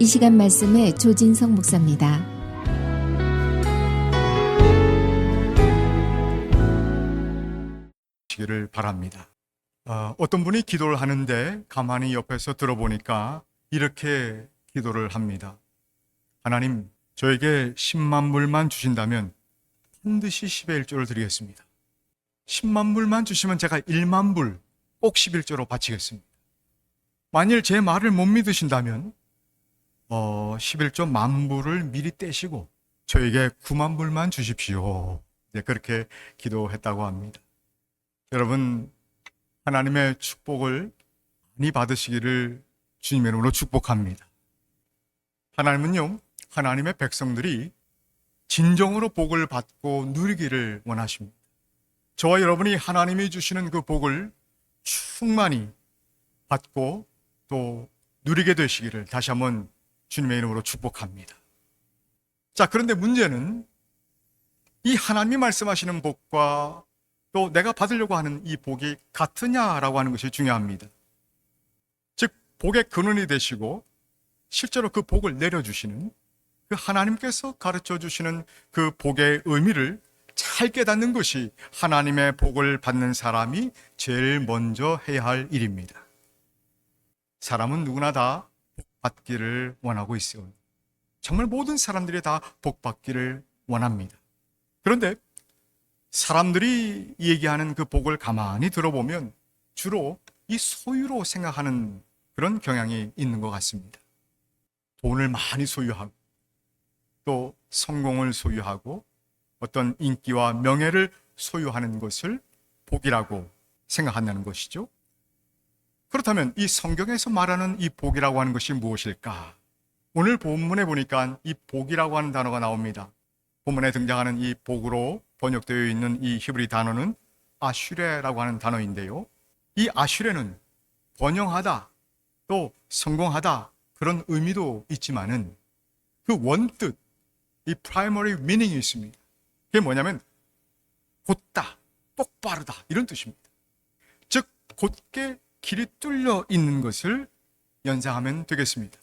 이 시간 말씀의 조진성 목사입니다. 시기를 바랍니다. 어떤 분이 기도를 하는데 가만히 옆에서 들어보니까 이렇게 기도를 합니다. 하나님, 저에게 10만 불만 주신다면 반드시 10의 1조를 드리겠습니다. 10만 불만 주시면 제가 1만 불 꼭 11조로 바치겠습니다. 만일 제 말을 못 믿으신다면 11조 만 불을 미리 떼시고 저에게 9만 불만 주십시오. 그렇게 기도했다고 합니다. 여러분, 하나님의 축복을 많이 받으시기를 주님의 이름으로 축복합니다. 하나님은요, 하나님의 백성들이 진정으로 복을 받고 누리기를 원하십니다. 저와 여러분이 하나님이 주시는 그 복을 충만히 받고 또 누리게 되시기를 다시 한번 주님의 이름으로 축복합니다. 자, 그런데 문제는 이 하나님이 말씀하시는 복과 또 내가 받으려고 하는 이 복이 같으냐라고 하는 것이 중요합니다. 즉, 복의 근원이 되시고 실제로 그 복을 내려주시는 그 하나님께서 가르쳐 주시는 그 복의 의미를 잘 깨닫는 것이 하나님의 복을 받는 사람이 제일 먼저 해야 할 일입니다. 사람은 누구나 다 복 받기를 원하고 있어요. 정말 모든 사람들이 다 복 받기를 원합니다. 그런데 사람들이 얘기하는 그 복을 가만히 들어보면 주로 이 소유로 생각하는 그런 경향이 있는 것 같습니다. 돈을 많이 소유하고 또 성공을 소유하고 어떤 인기와 명예를 소유하는 것을 복이라고 생각한다는 것이죠. 그렇다면 이 성경에서 말하는 이 복이라고 하는 것이 무엇일까? 오늘 본문에 보니까 이 복이라고 하는 단어가 나옵니다. 본문에 등장하는 이 복으로 번역되어 있는 이 히브리 단어는 아슈레라고 하는 단어인데요. 이 아슈레는 번영하다, 또 성공하다 그런 의미도 있지만은 그 원뜻, 이 primary meaning이 있습니다. 그게 뭐냐면 곧다, 똑바르다 이런 뜻입니다. 즉 곧게 길이 뚫려 있는 것을 연상하면 되겠습니다.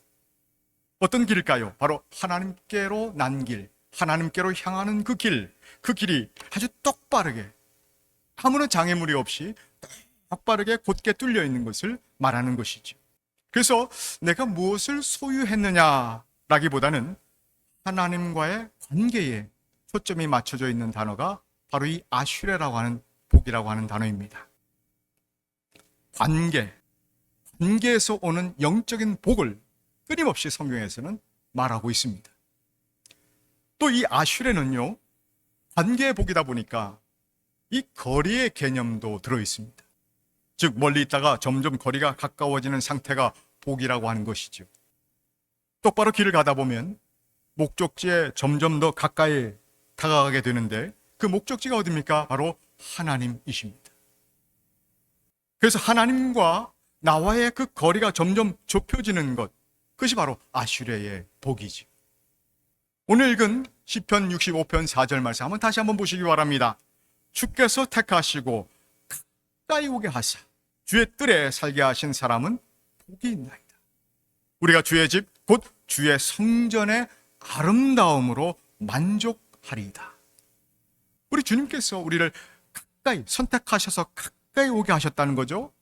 어떤 길일까요? 바로 하나님께로 난 길, 하나님께로 향하는 그 길이 아주 똑바르게 아무런 장애물이 없이 똑바르게 곧게 뚫려 있는 것을 말하는 것이죠. 그래서 내가 무엇을 소유했느냐라기보다는 하나님과의 관계에 초점이 맞춰져 있는 단어가 바로 이 아슈레라고 하는 복이라고 하는 단어입니다. 관계에서 오는 영적인 복을 끊임없이 성경에서는 말하고 있습니다. 또 이 아슈레는요, 관계의 복이다 보니까 이 거리의 개념도 들어있습니다. 즉 멀리 있다가 점점 거리가 가까워지는 상태가 복이라고 하는 것이죠. 똑바로 길을 가다 보면 목적지에 점점 더 가까이 다가가게 되는데 그 목적지가 어디입니까? 바로 하나님이십니다. 그래서 하나님과 나와의 그 거리가 점점 좁혀지는 것, 그것이 바로 아슈레의 복이지. 오늘 읽은 시편 65편 4절 말씀 한번 다시 한번 보시기 바랍니다. 주께서 택하시고 가까이 오게 하사 주의 뜰에 살게 하신 사람은 복이 있나이다. 우리가 주의 집 곧 주의 성전의 아름다움으로 만족하리이다. 우리 주님께서 우리를 가까이 선택하셔서 가까이 오게 하셨다는 거죠.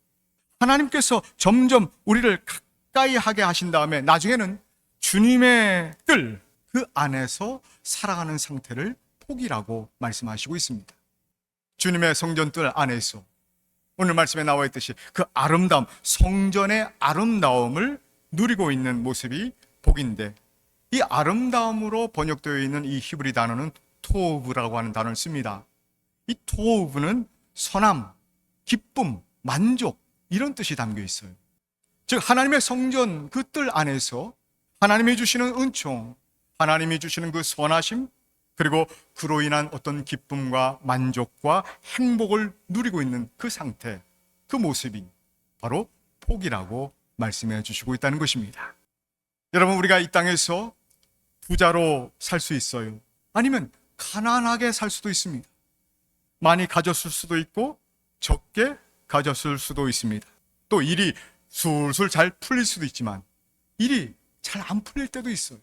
하나님께서 점점 우리를 가까이 하게 하신 다음에 나중에는 주님의 뜰, 그 안에서 살아가는 상태를 복이라고 말씀하시고 있습니다. 주님의 성전 뜰 안에서 오늘 말씀에 나와 있듯이 그 아름다움, 성전의 아름다움을 누리고 있는 모습이 복인데, 이 아름다움으로 번역되어 있는 이 히브리 단어는 토우브라고 하는 단어를 씁니다. 이 토우브는 선함, 기쁨, 만족 이런 뜻이 담겨 있어요. 즉 하나님의 성전 그 뜰 안에서 하나님이 주시는 은총, 하나님이 주시는 그 선하심, 그리고 그로 인한 어떤 기쁨과 만족과 행복을 누리고 있는 그 상태, 그 모습이 바로 복이라고 말씀해 주시고 있다는 것입니다. 여러분, 우리가 이 땅에서 부자로 살 수 있어요. 아니면 가난하게 살 수도 있습니다. 많이 가졌을 수도 있고 적게 가졌을 수도 있습니다. 또 일이 술술 잘 풀릴 수도 있지만 일이 잘 안 풀릴 때도 있어요.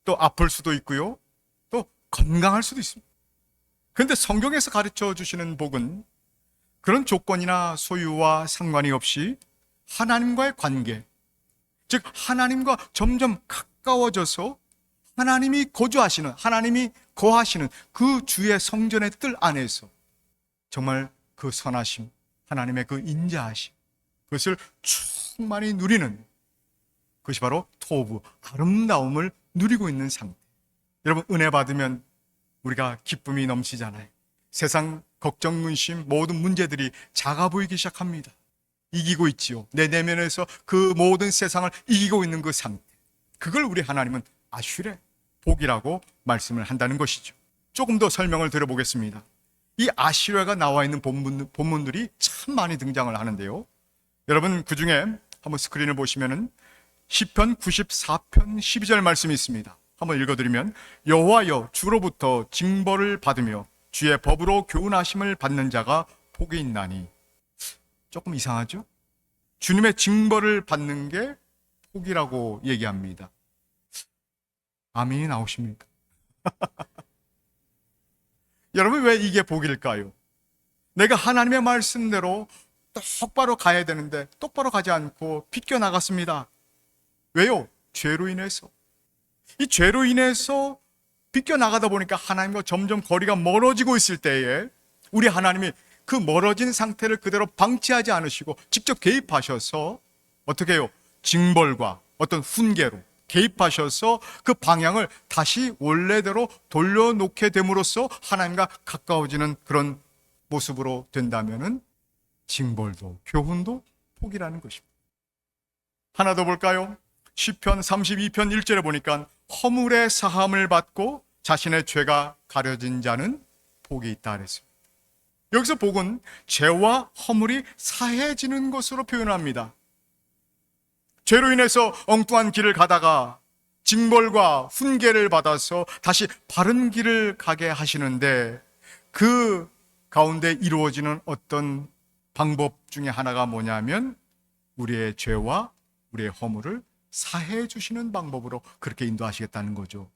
또 아플 수도 있고요. 또 건강할 수도 있습니다. 그런데 성경에서 가르쳐 주시는 복은 그런 조건이나 소유와 상관이 없이 하나님과의 관계, 즉 하나님과 점점 가까워져서 하나님이 거주하시는, 하나님이 거하시는 그 주의 성전의 뜰 안에서 정말 그 선하심, 하나님의 그 인자하심, 그것을 충만히 누리는 그것이 바로 토부, 아름다움을 누리고 있는 상태. 여러분, 은혜 받으면 우리가 기쁨이 넘치잖아요. 세상 걱정, 근심, 모든 문제들이 작아 보이기 시작합니다. 이기고 있지요. 내 내면에서 그 모든 세상을 이기고 있는 그 상태. 그걸 우리 하나님은 아슈레, 복이라고 말씀을 한다는 것이죠. 조금 더 설명을 드려보겠습니다. 이 아슈레가 나와 있는 본문들이 참 많이 등장을 하는데요. 여러분, 그 중에 한번 스크린을 보시면은 시편 94편 12절 말씀이 있습니다. 한번 읽어드리면, 여호와여 주로부터 징벌을 받으며 주의 법으로 교훈하심을 받는 자가 복이 있나니. 조금 이상하죠? 주님의 징벌을 받는 게 복이라고 얘기합니다. 아멘이 나오십니까? 여러분, 왜 이게 복일까요? 내가 하나님의 말씀대로 똑바로 가야 되는데 똑바로 가지 않고 비껴나갔습니다. 왜요? 죄로 인해서. 이 죄로 인해서 비껴나가다 보니까 하나님과 점점 거리가 멀어지고 있을 때에 우리 하나님이 그 멀어진 상태를 그대로 방치하지 않으시고 직접 개입하셔서 어떻게 해요? 징벌과 어떤 훈계로 개입하셔서 그 방향을 다시 원래대로 돌려놓게 됨으로써 하나님과 가까워지는 그런 모습으로 된다면은 징벌도 교훈도 복이라는 것입니다. 하나 더 볼까요? 시편 32편 1절에 보니까 허물의 사함을 받고 자신의 죄가 가려진 자는 복이 있다 그랬습니다. 여기서 복은 죄와 허물이 사해지는 것으로 표현합니다. 죄로 인해서 엉뚱한 길을 가다가 징벌과 훈계를 받아서 다시 바른 길을 가게 하시는데, 그 가운데 이루어지는 어떤 방법 중에 하나가 뭐냐면 우리의 죄와 우리의 허물을 사해 주시는 방법으로 그렇게 인도하시겠다는 거죠.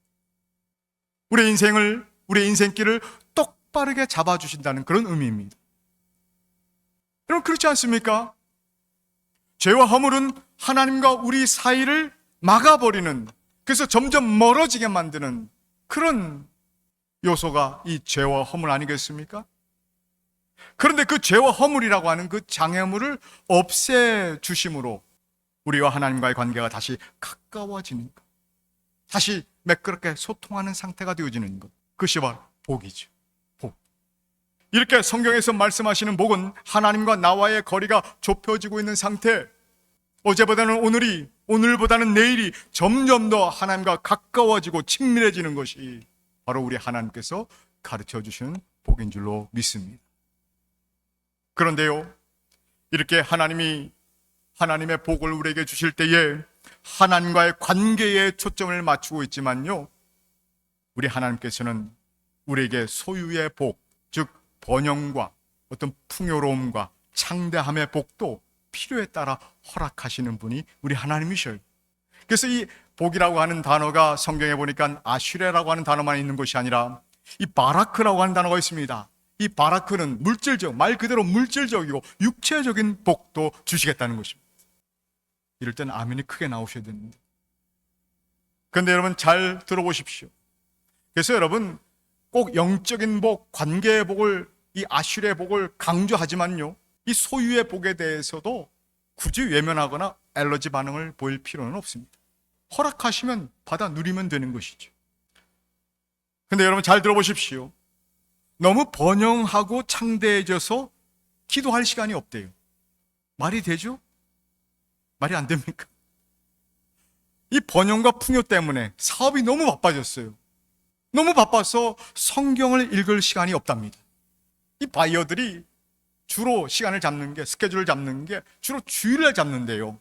우리의 인생길을 똑바르게 잡아주신다는 그런 의미입니다. 여러분, 그렇지 않습니까? 죄와 허물은 하나님과 우리 사이를 막아버리는, 그래서 점점 멀어지게 만드는 그런 요소가 이 죄와 허물 아니겠습니까? 그런데 그 죄와 허물이라고 하는 그 장애물을 없애주심으로 우리와 하나님과의 관계가 다시 가까워지는 것, 다시 매끄럽게 소통하는 상태가 되어지는 것, 그것이 바로 복이죠. 복. 이렇게 성경에서 말씀하시는 복은 하나님과 나와의 거리가 좁혀지고 있는 상태, 어제보다는 오늘이, 오늘보다는 내일이 점점 더 하나님과 가까워지고 친밀해지는 것이 바로 우리 하나님께서 가르쳐 주시는 복인 줄로 믿습니다. 그런데요, 이렇게 하나님의 복을 우리에게 주실 때에 하나님과의 관계에 초점을 맞추고 있지만요, 우리 하나님께서는 우리에게 소유의 복, 즉 번영과 어떤 풍요로움과 창대함의 복도 필요에 따라 허락하시는 분이 우리 하나님이셔요. 그래서 이 복이라고 하는 단어가 성경에 보니까 아슈레라고 하는 단어만 있는 것이 아니라 이 바라크라고 하는 단어가 있습니다. 이 바라크는 물질적, 말 그대로 물질적이고 육체적인 복도 주시겠다는 것입니다. 이럴 때는 아멘이 크게 나오셔야 됩니다. 그런데 여러분 잘 들어보십시오. 그래서 여러분 꼭 영적인 복, 관계의 복을, 이 아슈레의 복을 강조하지만요, 이 소유의 복에 대해서도 굳이 외면하거나 알러지 반응을 보일 필요는 없습니다. 허락하시면 받아 누리면 되는 것이죠. 근데 여러분 잘 들어보십시오. 너무 번영하고 창대해져서 기도할 시간이 없대요. 말이 되죠? 말이 안 됩니까? 이 번영과 풍요 때문에 사업이 너무 바빠졌어요. 너무 바빠서 성경을 읽을 시간이 없답니다. 이 바이어들이 주로 시간을 잡는 게, 스케줄을 잡는 게 주로 주일을 잡는데요.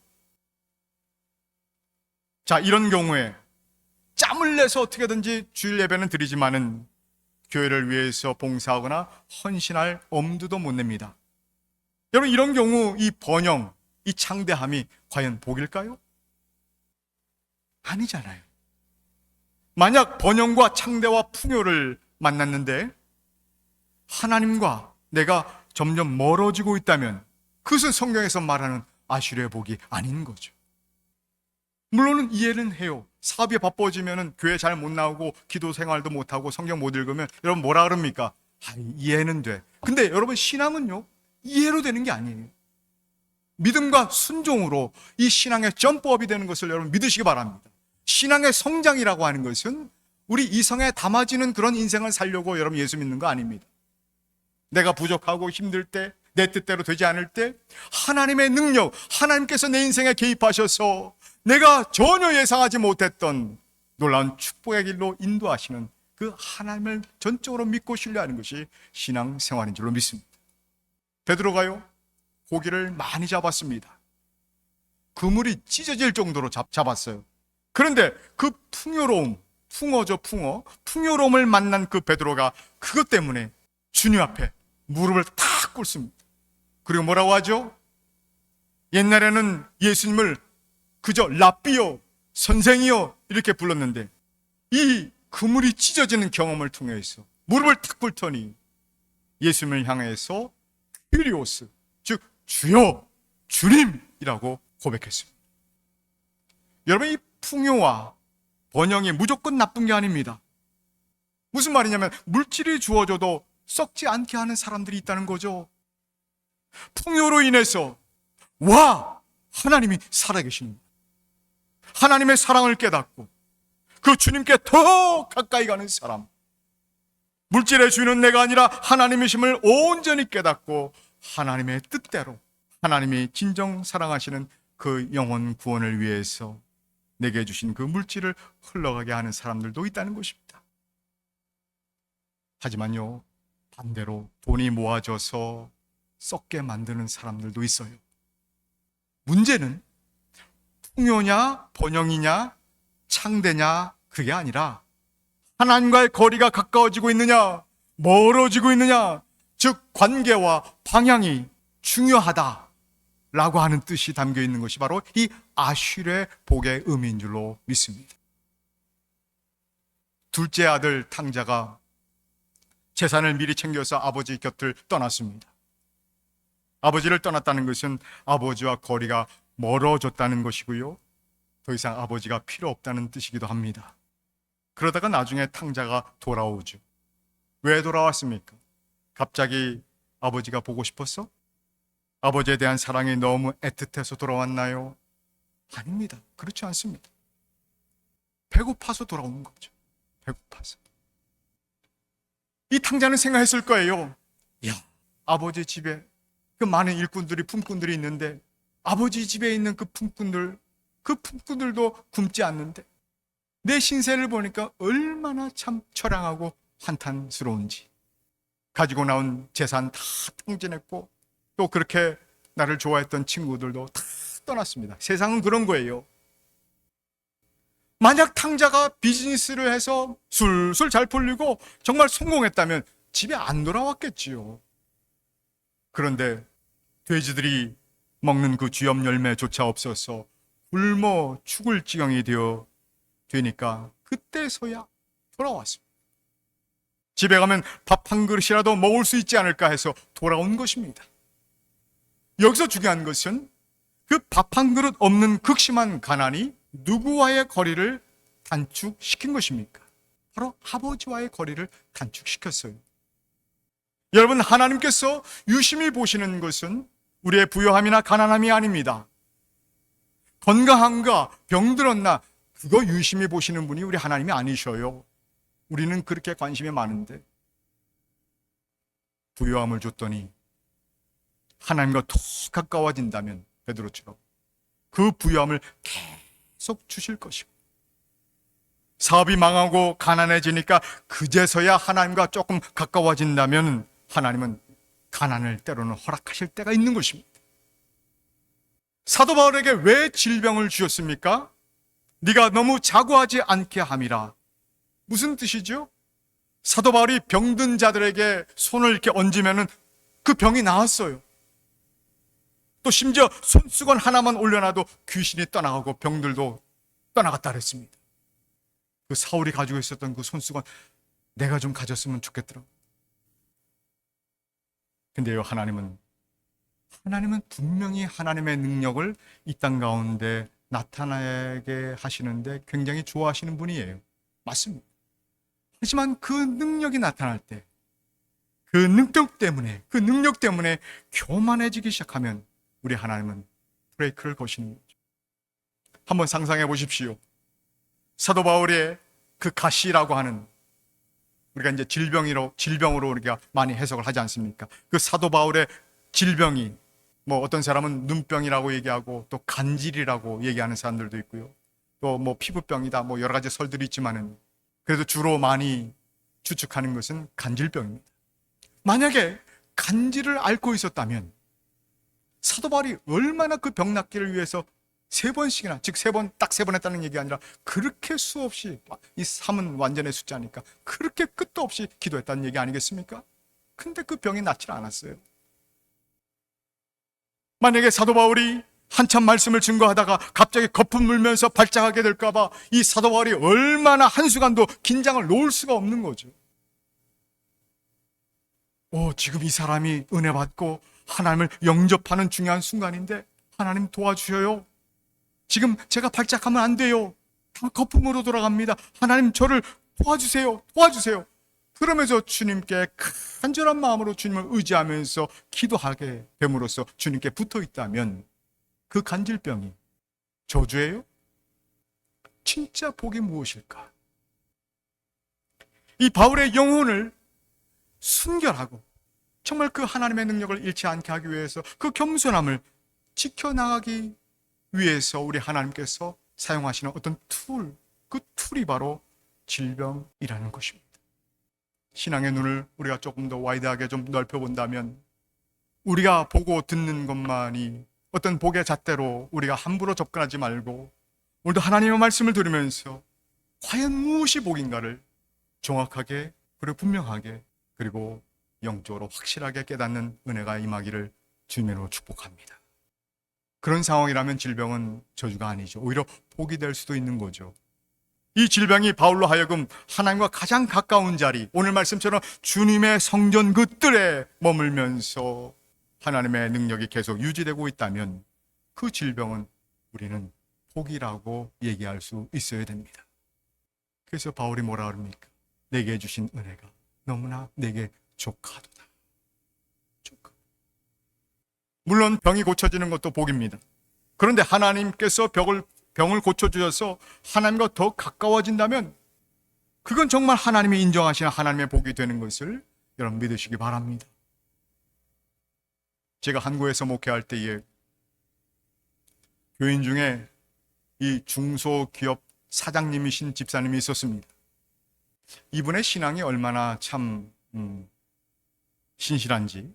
자, 이런 경우에 짬을 내서 어떻게든지 주일 예배는 드리지만은 교회를 위해서 봉사하거나 헌신할 엄두도 못 냅니다. 여러분, 이런 경우 이 번영, 이 창대함이 과연 복일까요? 아니잖아요. 만약 번영과 창대와 풍요를 만났는데 하나님과 내가 점점 멀어지고 있다면 그것은 성경에서 말하는 아슈리의 복이 아닌 거죠. 물론 이해는 해요. 사업이 바빠지면 교회 잘 못 나오고 기도 생활도 못하고 성경 못 읽으면 여러분 뭐라 그럽니까? 이해는 돼. 근데 여러분 신앙은요, 이해로 되는 게 아니에요. 믿음과 순종으로 이 신앙의 점프업이 되는 것을 여러분 믿으시기 바랍니다. 신앙의 성장이라고 하는 것은 우리 이성에 담아지는 그런 인생을 살려고 여러분 예수 믿는 거 아닙니다. 내가 부족하고 힘들 때, 내 뜻대로 되지 않을 때 하나님의 능력, 하나님께서 내 인생에 개입하셔서 내가 전혀 예상하지 못했던 놀라운 축복의 길로 인도하시는 그 하나님을 전적으로 믿고 신뢰하는 것이 신앙생활인 줄로 믿습니다. 베드로가요, 고기를 많이 잡았습니다. 그물이 찢어질 정도로 잡았어요. 그런데 그 풍요로움, 풍어죠, 풍요로움을 만난 그 베드로가 그것 때문에 주님 앞에 무릎을 탁 꿇습니다. 그리고 뭐라고 하죠? 옛날에는 예수님을 그저 랍비요, 선생이요 이렇게 불렀는데 이 그물이 찢어지는 경험을 통해서 무릎을 탁 꿇더니 예수님을 향해서 큐리오스, 즉 주여, 주님이라고 고백했습니다. 여러분, 이 풍요와 번영이 무조건 나쁜 게 아닙니다. 무슨 말이냐면 물질이 주어져도 썩지 않게 하는 사람들이 있다는 거죠. 풍요로 인해서 와, 하나님이 살아계십니다. 하나님의 사랑을 깨닫고 그 주님께 더 가까이 가는 사람, 물질의 주인은 내가 아니라 하나님이심을 온전히 깨닫고 하나님의 뜻대로 하나님이 진정 사랑하시는 그 영혼 구원을 위해서 내게 주신 그 물질을 흘러가게 하는 사람들도 있다는 것입니다. 하지만요, 반대로 돈이 모아져서 썩게 만드는 사람들도 있어요. 문제는 풍요냐 번영이냐 창대냐 그게 아니라 하나님과의 거리가 가까워지고 있느냐 멀어지고 있느냐, 즉 관계와 방향이 중요하다라고 하는 뜻이 담겨 있는 것이 바로 이 아슐의 복의 의미인 줄로 믿습니다. 둘째 아들 탕자가 재산을 미리 챙겨서 아버지 곁을 떠났습니다. 아버지를 떠났다는 것은 아버지와 거리가 멀어졌다는 것이고요, 더 이상 아버지가 필요 없다는 뜻이기도 합니다. 그러다가 나중에 탕자가 돌아오죠. 왜 돌아왔습니까? 갑자기 아버지가 보고 싶었어? 아버지에 대한 사랑이 너무 애틋해서 돌아왔나요? 아닙니다. 그렇지 않습니다. 배고파서 돌아오는 거죠. 배고파서. 이 탕자는 생각했을 거예요. 야, 아버지 집에 그 많은 일꾼들이, 품꾼들이 있는데 아버지 집에 있는 그 품꾼들도 굶지 않는데 내 신세를 보니까 얼마나 참 처량하고 한탄스러운지. 가지고 나온 재산 다 탕진했고 또 그렇게 나를 좋아했던 친구들도 다 떠났습니다. 세상은 그런 거예요. 만약 탕자가 비즈니스를 해서 술술 잘 풀리고 정말 성공했다면 집에 안 돌아왔겠지요. 그런데 돼지들이 먹는 그 쥐염 열매조차 없어서 굶어 죽을 지경이 되니까 그때서야 돌아왔습니다. 집에 가면 밥 한 그릇이라도 먹을 수 있지 않을까 해서 돌아온 것입니다. 여기서 중요한 것은 그 밥 한 그릇 없는 극심한 가난이 누구와의 거리를 단축시킨 것입니까? 바로 아버지와의 거리를 단축시켰어요. 여러분, 하나님께서 유심히 보시는 것은 우리의 부요함이나 가난함이 아닙니다. 건강한가 병들었나 그거 유심히 보시는 분이 우리 하나님이 아니셔요. 우리는 그렇게 관심이 많은데 부요함을 줬더니 하나님과 더 가까워진다면 베드로처럼 그 부요함을 계속 주실 것이고, 사업이 망하고 가난해지니까 그제서야 하나님과 조금 가까워진다면 하나님은 가난을 때로는 허락하실 때가 있는 것입니다. 사도 바울에게 왜 질병을 주셨습니까? 네가 너무 자고하지 않게 함이라. 무슨 뜻이죠? 사도 바울이 병든 자들에게 손을 이렇게 얹으면 그 병이 나았어요. 또 심지어 손수건 하나만 올려놔도 귀신이 떠나가고 병들도 떠나갔다 그랬습니다. 그 사울이 가지고 있었던 그 손수건 내가 좀 가졌으면 좋겠더라. 근데요, 하나님은 분명히 하나님의 능력을 이 땅 가운데 나타나게 하시는데 굉장히 좋아하시는 분이에요. 맞습니다. 하지만 그 능력이 나타날 때, 그 능력 때문에 교만해지기 시작하면 우리 하나님은 브레이크를 거시는 거죠. 한번 상상해 보십시오. 사도 바울의 그 가시라고 하는, 우리가 이제 질병으로 우리가 많이 해석을 하지 않습니까? 그 사도 바울의 질병이 뭐 어떤 사람은 눈병이라고 얘기하고 또 간질이라고 얘기하는 사람들도 있고요. 또 뭐 피부병이다 뭐 여러 가지 설들이 있지만은 그래도 주로 많이 추측하는 것은 간질병입니다. 만약에 간질을 앓고 있었다면 사도 바울이 얼마나 그 병 낫기를 위해서 세 번씩이나, 즉 딱 세 번 했다는 얘기가 아니라 그렇게 수없이, 이 3은 완전의 숫자니까 그렇게 끝도 없이 기도했다는 얘기 아니겠습니까? 근데 그 병이 낫질 않았어요. 만약에 사도 바울이 한참 말씀을 증거하다가 갑자기 거품 물면서 발작하게 될까봐 이 사도 바울이 얼마나 한순간도 긴장을 놓을 수가 없는 거죠. 지금 이 사람이 은혜 받고 하나님을 영접하는 중요한 순간인데 하나님 도와주셔요. 지금 제가 발작하면 안 돼요. 다 거품으로 돌아갑니다. 하나님 저를 도와주세요. 그러면서 주님께 간절한 마음으로 주님을 의지하면서 기도하게 됨으로써 주님께 붙어 있다면 그 간질병이 저주예요? 진짜 복이 무엇일까? 이 바울의 영혼을 순결하고 정말 그 하나님의 능력을 잃지 않게 하기 위해서 그 겸손함을 지켜나가기 위해서 우리 하나님께서 사용하시는 어떤 그 툴이 바로 질병이라는 것입니다. 신앙의 눈을 우리가 조금 더 와이드하게 좀 넓혀본다면 우리가 보고 듣는 것만이 어떤 복의 잣대로 우리가 함부로 접근하지 말고 오늘도 하나님의 말씀을 들으면서 과연 무엇이 복인가를 정확하게 그리고 분명하게 그리고 영적으로 확실하게 깨닫는 은혜가 임하기를 주님으로 축복합니다. 그런 상황이라면 질병은 저주가 아니죠. 오히려 복이 될 수도 있는 거죠. 이 질병이 바울로 하여금 하나님과 가장 가까운 자리, 오늘 말씀처럼 주님의 성전 그 뜰에 머물면서 하나님의 능력이 계속 유지되고 있다면 그 질병은 우리는 복이라고 얘기할 수 있어야 됩니다. 그래서 바울이 뭐라 그럽니까? 내게 주신 은혜가 너무나 내게 족하도다. 물론 병이 고쳐지는 것도 복입니다. 그런데 하나님께서 병을 고쳐주셔서 하나님과 더 가까워진다면 그건 정말 하나님이 인정하시는 하나님의 복이 되는 것을 여러분 믿으시기 바랍니다. 제가 한국에서 목회할 때에 교인 중에 이 중소기업 사장님이신 집사님이 있었습니다. 이분의 신앙이 얼마나 참 신실한지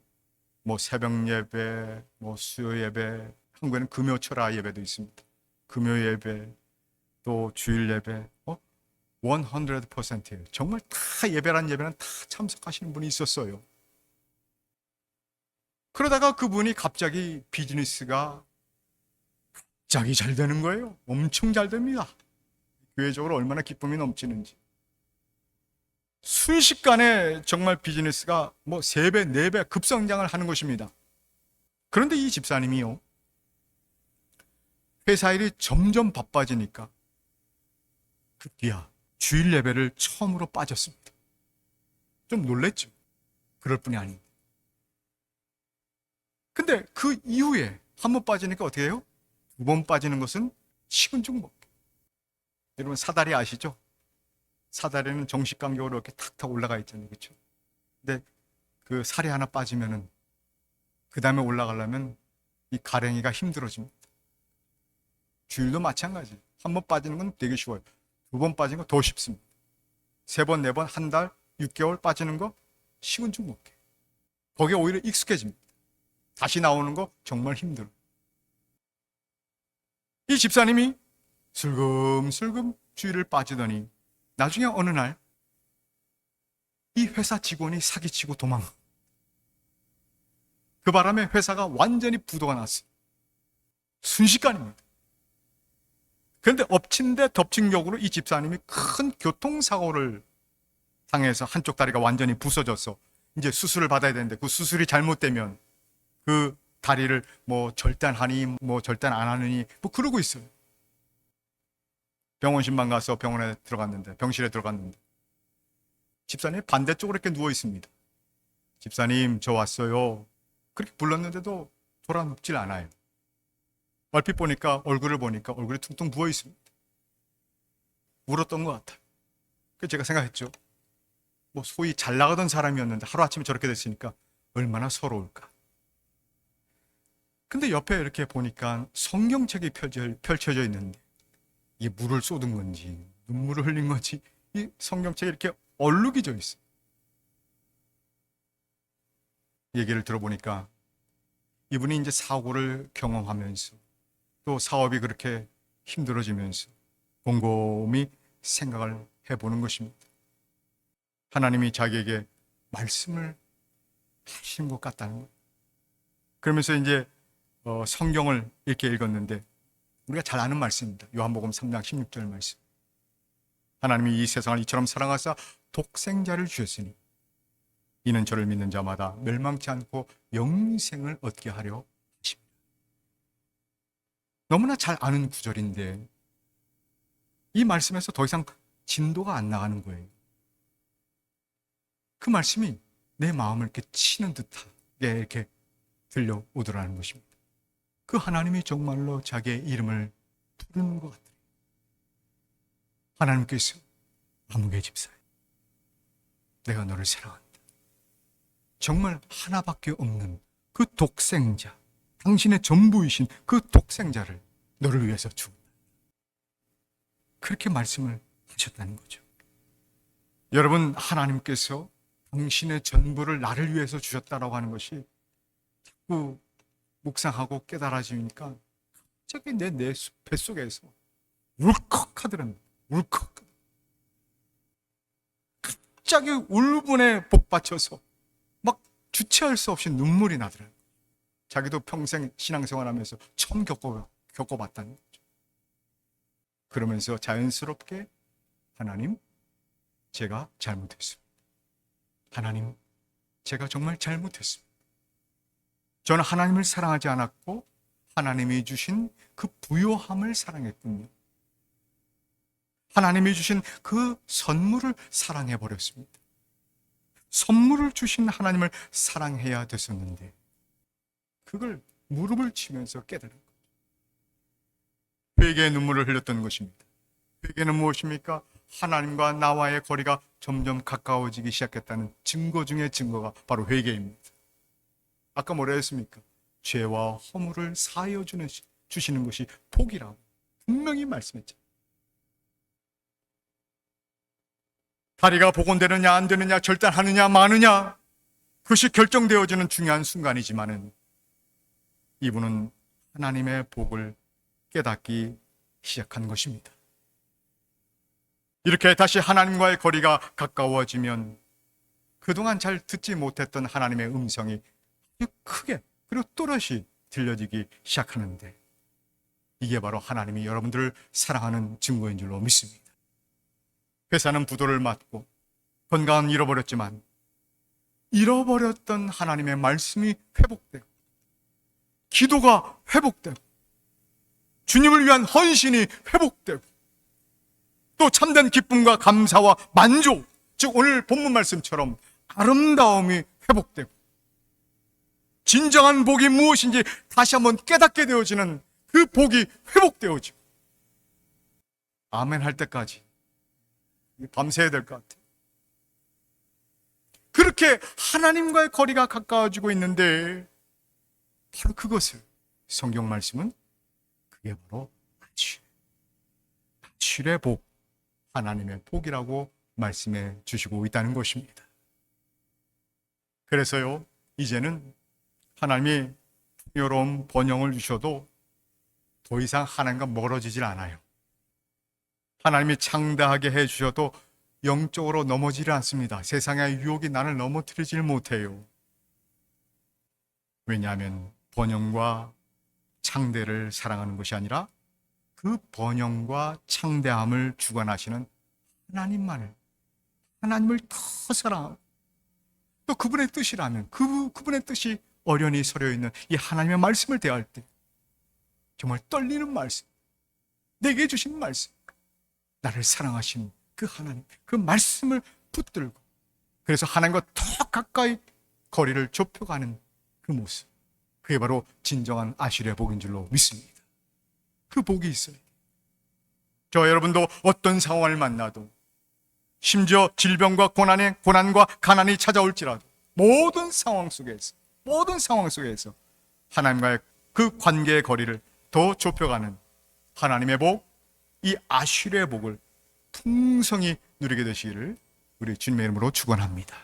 뭐 새벽 예배, 뭐 수요 예배, 한국에는 금요철야 예배도 있습니다. 금요 예배, 또 주일 예배, 100%예요. 정말 다 예배는 다 참석하시는 분이 있었어요. 그러다가 그분이 갑자기 비즈니스가 갑자기 잘 되는 거예요. 엄청 잘 됩니다. 교회적으로 얼마나 기쁨이 넘치는지. 순식간에 정말 비즈니스가 3배, 4배 급성장을 하는 것입니다. 그런데 이 집사님이요, 회사 일이 점점 바빠지니까 급기야 주일 예배를 처음으로 빠졌습니다. 좀 놀랬죠. 그럴 뿐이 아닌데. 근데 그 이후에 한 번 빠지니까 어떻게 해요? 2번 빠지는 것은 식은 죽 먹기. 여러분 사다리 아시죠? 사다리는 정식 간격으로 이렇게 탁탁 올라가 있잖아요. 그렇죠? 근데 그 살이 하나 빠지면은 그 다음에 올라가려면 이 가랭이가 힘들어집니다. 주일도 마찬가지. 한 번 빠지는 건 되게 쉬워요. 2번 빠지는 거 더 쉽습니다. 3번, 4번, 한 달, 6개월 빠지는 거 식은 죽 먹기. 거기에 오히려 익숙해집니다. 다시 나오는 거 정말 힘들어요. 이 집사님이 슬금슬금 주일을 빠지더니 나중에 어느 날 이 회사 직원이 사기치고 도망가. 그 바람에 회사가 완전히 부도가 났어요. 순식간입니다. 그런데 엎친 데 덮친 격으로 이 집사님이 큰 교통사고를 당해서 한쪽 다리가 완전히 부서져서 이제 수술을 받아야 되는데 그 수술이 잘못되면 그 다리를 뭐 절단하니 뭐 절단 안 하느니 뭐 그러고 있어요. 병원 신방 가서 병원에 들어갔는데, 병실에 들어갔는데 집사님이 반대쪽으로 이렇게 누워 있습니다. 집사님, 저 왔어요. 그렇게 불렀는데도 돌아 눕질 않아요. 얼핏 보니까, 얼굴을 보니까 얼굴이 퉁퉁 부어 있습니다. 울었던 것 같아요. 그래서 제가 생각했죠. 뭐 소위 잘 나가던 사람이었는데 하루아침에 저렇게 됐으니까 얼마나 서러울까. 근데 옆에 이렇게 보니까 성경책이 펼쳐져 있는데 이게 물을 쏟은 건지 눈물을 흘린 건지 이 성경책이 이렇게 얼룩이 져 있어요. 얘기를 들어보니까 이분이 이제 사고를 경험하면서 또 사업이 그렇게 힘들어지면서 곰곰이 생각을 해보는 것입니다. 하나님이 자기에게 말씀을 하신 것 같다는 거예요. 그러면서 이제 성경을 이렇게 읽었는데 우리가 잘 아는 말씀입니다. 요한복음 3장 16절 말씀. 하나님이 이 세상을 이처럼 사랑하사 독생자를 주셨으니 이는 저를 믿는 자마다 멸망치 않고 영생을 얻게 하려 하십니다. 너무나 잘 아는 구절인데 이 말씀에서 더 이상 진도가 안 나가는 거예요. 그 말씀이 내 마음을 이렇게 치는 듯하게 이렇게 들려오더라는 것입니다. 그 하나님이 정말로 자기의 이름을 부르는 것 같아요. 하나님께서 아무개 집사야, 내가 너를 사랑한다. 정말 하나밖에 없는 그 독생자, 당신의 전부이신 그 독생자를 너를 위해서 주었다. 그렇게 말씀을 하셨다는 거죠. 여러분, 하나님께서 당신의 전부를 나를 위해서 주셨다라고 하는 것이 자꾸 묵상하고 깨달아지니까 갑자기 내 뱃속에서 울컥하더랍니다. 울컥. 갑자기 울분에 복받쳐서 막 주체할 수 없이 눈물이 나더라고요. 자기도 평생 신앙생활하면서 처음 겪어봤다는 거죠. 그러면서 자연스럽게 하나님, 제가 잘못했습니다. 하나님, 제가 정말 잘못했습니다. 저는 하나님을 사랑하지 않았고 하나님이 주신 그 부요함을 사랑했군요. 하나님이 주신 그 선물을 사랑해버렸습니다. 선물을 주신 하나님을 사랑해야 됐었는데 그걸 무릎을 치면서 깨달은 거죠. 회개의 눈물을 흘렸던 것입니다. 회개는 무엇입니까? 하나님과 나와의 거리가 점점 가까워지기 시작했다는 증거 중의 증거가 바로 회개입니다. 아까 뭐라 했습니까? 죄와 허물을 사하여 주시는 것이 복이라고 분명히 말씀했죠. 다리가 복원되느냐 안 되느냐, 절단하느냐 마느냐, 그것이 결정되어지는 중요한 순간이지만은 이분은 하나님의 복을 깨닫기 시작한 것입니다. 이렇게 다시 하나님과의 거리가 가까워지면 그동안 잘 듣지 못했던 하나님의 음성이 크게 그리고 또렷이 들려지기 시작하는데 이게 바로 하나님이 여러분들을 사랑하는 증거인 줄로 믿습니다. 회사는 부도를 맞고 건강은 잃어버렸지만 잃어버렸던 하나님의 말씀이 회복되고 기도가 회복되고 주님을 위한 헌신이 회복되고 또 참된 기쁨과 감사와 만족, 즉 오늘 본문 말씀처럼 아름다움이 회복되고 진정한 복이 무엇인지 다시 한번 깨닫게 되어지는 그 복이 회복되어지고 아멘 할 때까지 밤새야 될 것 같아요. 그렇게 하나님과의 거리가 가까워지고 있는데 바로 그것을 성경 말씀은 그게 바로 나칠의 복, 하나님의 복이라고 말씀해 주시고 있다는 것입니다. 그래서요, 이제는 하나님이 풍요로운 번영을 주셔도 더 이상 하나님과 멀어지질 않아요. 하나님이 창대하게 해주셔도 영적으로 넘어지질 않습니다. 세상의 유혹이 나를 넘어뜨리질 못해요. 왜냐하면 번영과 창대를 사랑하는 것이 아니라 그 번영과 창대함을 주관하시는 하나님을 더 사랑하고 또 그분의 뜻이라면 그분의 뜻이 어련히 서려 있는 이 하나님의 말씀을 대할 때 정말 떨리는 말씀, 내게 주신 말씀, 나를 사랑하신 그 하나님, 그 말씀을 붙들고 그래서 하나님과 더 가까이 거리를 좁혀가는 그 모습, 그게 바로 진정한 아실의 복인 줄로 믿습니다. 그 복이 있어요. 저 여러분도 어떤 상황을 만나도, 심지어 질병과 고난과 가난이 찾아올지라도 모든 상황 속에서 하나님과의 그 관계의 거리를 더 좁혀가는 하나님의 복, 이 아실의 복을 풍성히 누리게 되시기를 우리 주님의 이름으로 축원합니다.